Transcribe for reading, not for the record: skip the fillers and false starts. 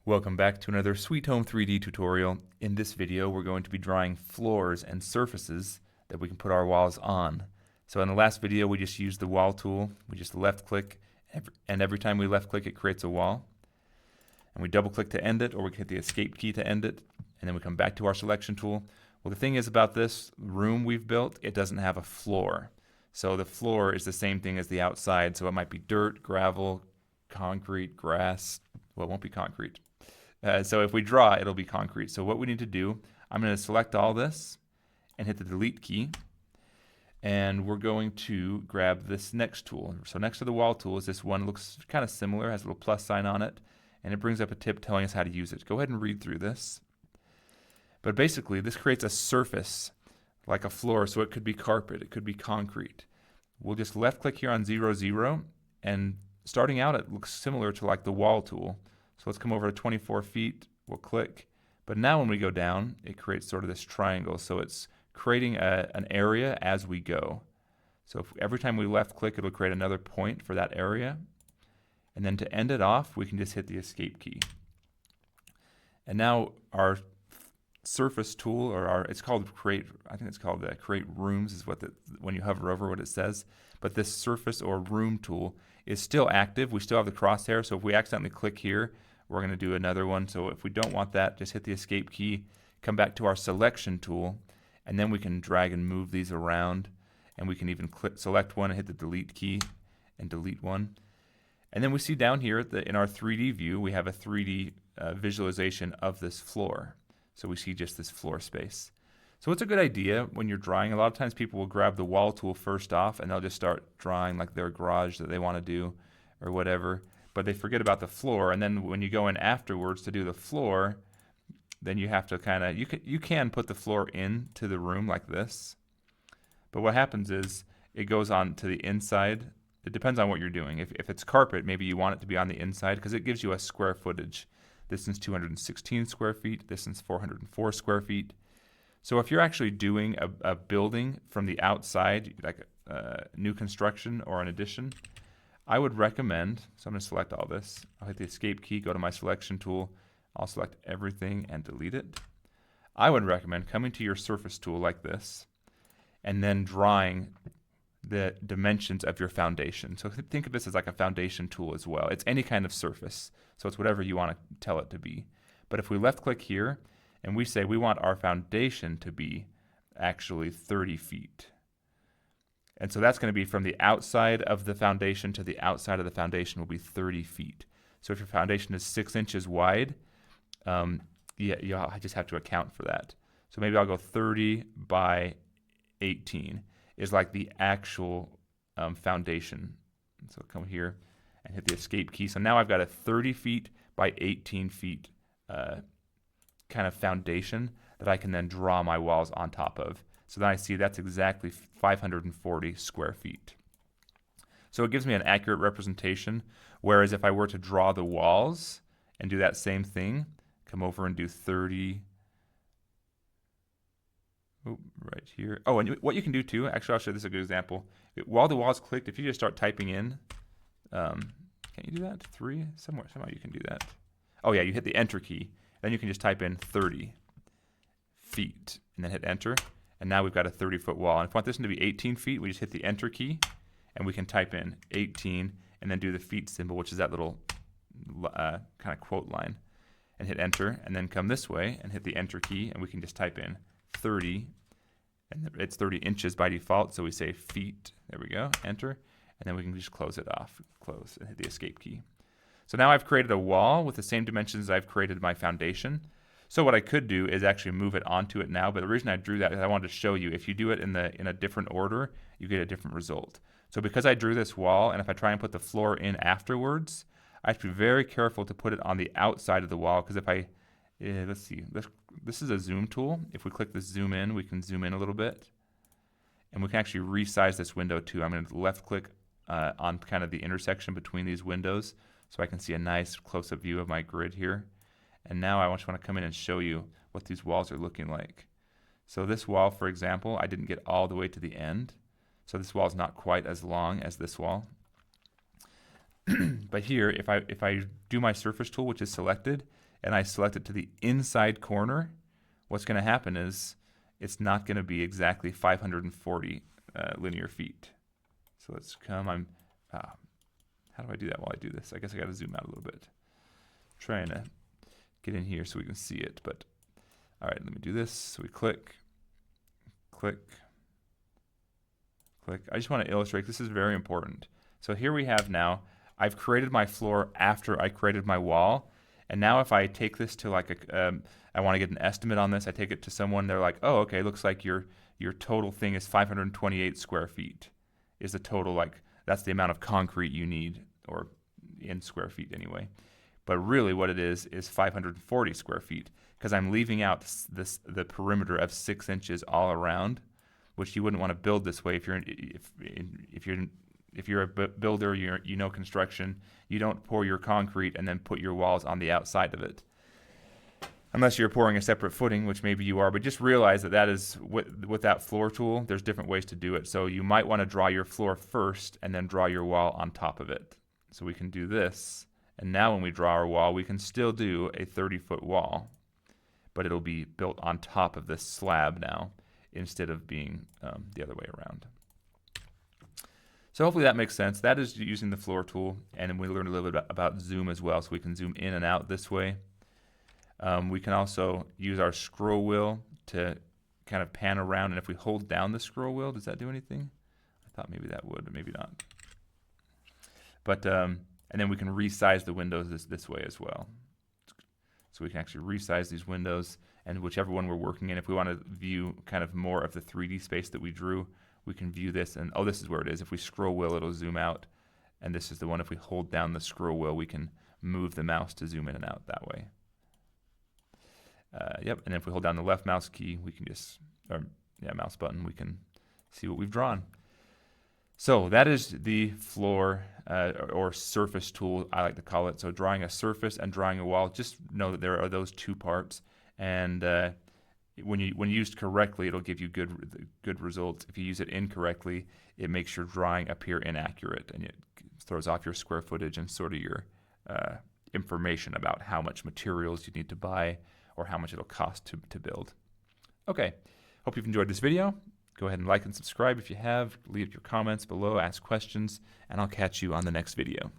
Welcome back to another Sweet Home 3D tutorial. In this video, we're going to be drawing floors and surfaces that we can put our walls on. So in the last video, we just used the wall tool. We just left click, and every time we left click, it creates a wall. And we double click to end it, or we can hit the escape key to end it, and then we come back to our selection tool. Well, the thing is about this room we've built, it doesn't have a floor. So the floor is the same thing as the outside, so it might be dirt, gravel, concrete, grass. Well, it won't be concrete. So if we draw, it'll be concrete. So what we need to do, I'm going to select all this and hit the delete key. And we're going to grab this next tool. So next to the wall tool is this one. It looks kind of similar, has a little plus sign on it. And it brings up a tip telling us how to use it. Go ahead and read through this. But basically, this creates a surface like a floor. So it could be carpet, it could be concrete. We'll just left click here on 0, 0. And starting out, it looks similar to like the wall tool. So let's come over to 24 feet, we'll click. But now when we go down, it creates sort of this triangle. So it's creating an area as we go. So if every time we left click, it'll create another point for that area. And then to end it off, we can just hit the escape key. And now our surface tool, or it's called create, I think it's called create rooms is what when you hover over what it says. But this surface or room tool is still active. We still have the crosshair. So if we accidentally click here, we're going to do another one. So if we don't want that, just hit the escape key, come back to our selection tool, and then we can drag and move these around. And we can even select one and hit the delete key and delete one. And then we see down here in our 3D view, we have a 3D visualization of this floor. So we see just this floor space. So it's a good idea when you're drawing. A lot of times people will grab the wall tool first off and they'll just start drawing like their garage that they want to do or whatever. But they forget about the floor, and then when you go in afterwards to do the floor, then you have to kind of, you can put the floor into the room like this. But what happens is it goes on to the inside. It depends on what you're doing. If it's carpet, maybe you want it to be on the inside because it gives you a square footage. This is 216 square feet. This is 404 square feet. So if you're actually doing a building from the outside, like new construction or an addition, I would recommend, so I'm going to select all this. I'll hit the escape key, go to my selection tool. I'll select everything and delete it. I would recommend coming to your surface tool like this and then drawing the dimensions of your foundation. So think of this as like a foundation tool as well. It's any kind of surface. So it's whatever you want to tell it to be. But if we left click here and we say we want our foundation to be actually 30 feet. And so that's going to be from the outside of the foundation to the outside of the foundation will be 30 feet. So if your foundation is 6 inches wide, I just have to account for that. So maybe I'll go 30 by 18 is like the actual foundation. So I'll come here and hit the escape key. So now I've got a 30 feet by 18 feet kind of foundation that I can then draw my walls on top of. So then I see that's exactly 540 square feet. So it gives me an accurate representation, whereas if I were to draw the walls and do that same thing, come over and do 30, right here. Oh, and what you can do too, actually I'll show this as a good example. While the wall's clicked, if you just start typing in, can you do that? 3? Somehow you can do that. Oh yeah, you hit the enter key, then you can just type in 30 feet, and then hit enter. And now we've got a 30-foot wall. And if we want this one to be 18 feet, we just hit the enter key, and we can type in 18, and then do the feet symbol, which is that little kind of quote line, and hit enter, and then come this way and hit the enter key, and we can just type in 30, and it's 30 inches by default, so we say feet. There we go, enter, and then we can just close it off, close, and hit the escape key. So now I've created a wall with the same dimensions as I've created my foundation. So what I could do is actually move it onto it now, but the reason I drew that is I wanted to show you if you do it in a different order, you get a different result. So because I drew this wall, and if I try and put the floor in afterwards, I have to be very careful to put it on the outside of the wall, because if I, let's see, this is a zoom tool. If we click the zoom in, we can zoom in a little bit, and we can actually resize this window too. I'm going to left click on kind of the intersection between these windows so I can see a nice close-up view of my grid here. And now I just want to come in and show you what these walls are looking like. So this wall, for example, I didn't get all the way to the end. So this wall is not quite as long as this wall. But here, if I do my surface tool, which is selected, and I select it to the inside corner, what's going to happen is it's not going to be exactly 540 linear feet. So let's come. How do I do that while I do this? I guess I got to zoom out a little bit. Trying to get in here so we can see it. But all right, let me do this. So we click, click, click. I just want to illustrate. This is very important. So here we have now, I've created my floor after I created my wall. And now if I take this to like I want to get an estimate on this, I take it to someone, they're like, oh, okay, looks like your total thing is 528 square feet is the total, like that's the amount of concrete you need, or in square feet anyway. But really what it is 540 square feet, because I'm leaving out the perimeter of 6 inches all around, which you wouldn't want to build this way if you're a builder, you know construction. You don't pour your concrete and then put your walls on the outside of it, unless you're pouring a separate footing, which maybe you are. But just realize that is with that floor tool, there's different ways to do it. So you might want to draw your floor first and then draw your wall on top of it. So we can do this. And now when we draw our wall, we can still do a 30-foot wall, but it'll be built on top of this slab now instead of being the other way around. So hopefully that makes sense. That is using the floor tool, and we learned a little bit about zoom as well, so we can zoom in and out this way. We can also use our scroll wheel to kind of pan around, and if we hold down the scroll wheel, does that do anything? I thought maybe that would, but maybe not. But and then we can resize the windows this way as well. So we can actually resize these windows, and whichever one we're working in, if we want to view kind of more of the 3D space that we drew, we can view this, and oh, this is where it is. If we scroll wheel, it'll zoom out, and this is the one. If we hold down the scroll wheel, we can move the mouse to zoom in and out that way. Yep, and if we hold down the left mouse key, we can just, mouse button, we can see what we've drawn. So that is the floor or surface tool, I like to call it. So drawing a surface and drawing a wall, just know that there are those two parts, and when used correctly, it'll give you good results. If you use it incorrectly, it makes your drawing appear inaccurate, and it throws off your square footage and sort of your information about how much materials you need to buy or how much it'll cost to build. Okay, hope you've enjoyed this video. Go ahead and like and subscribe if you have. Leave your comments below, ask questions, and I'll catch you on the next video.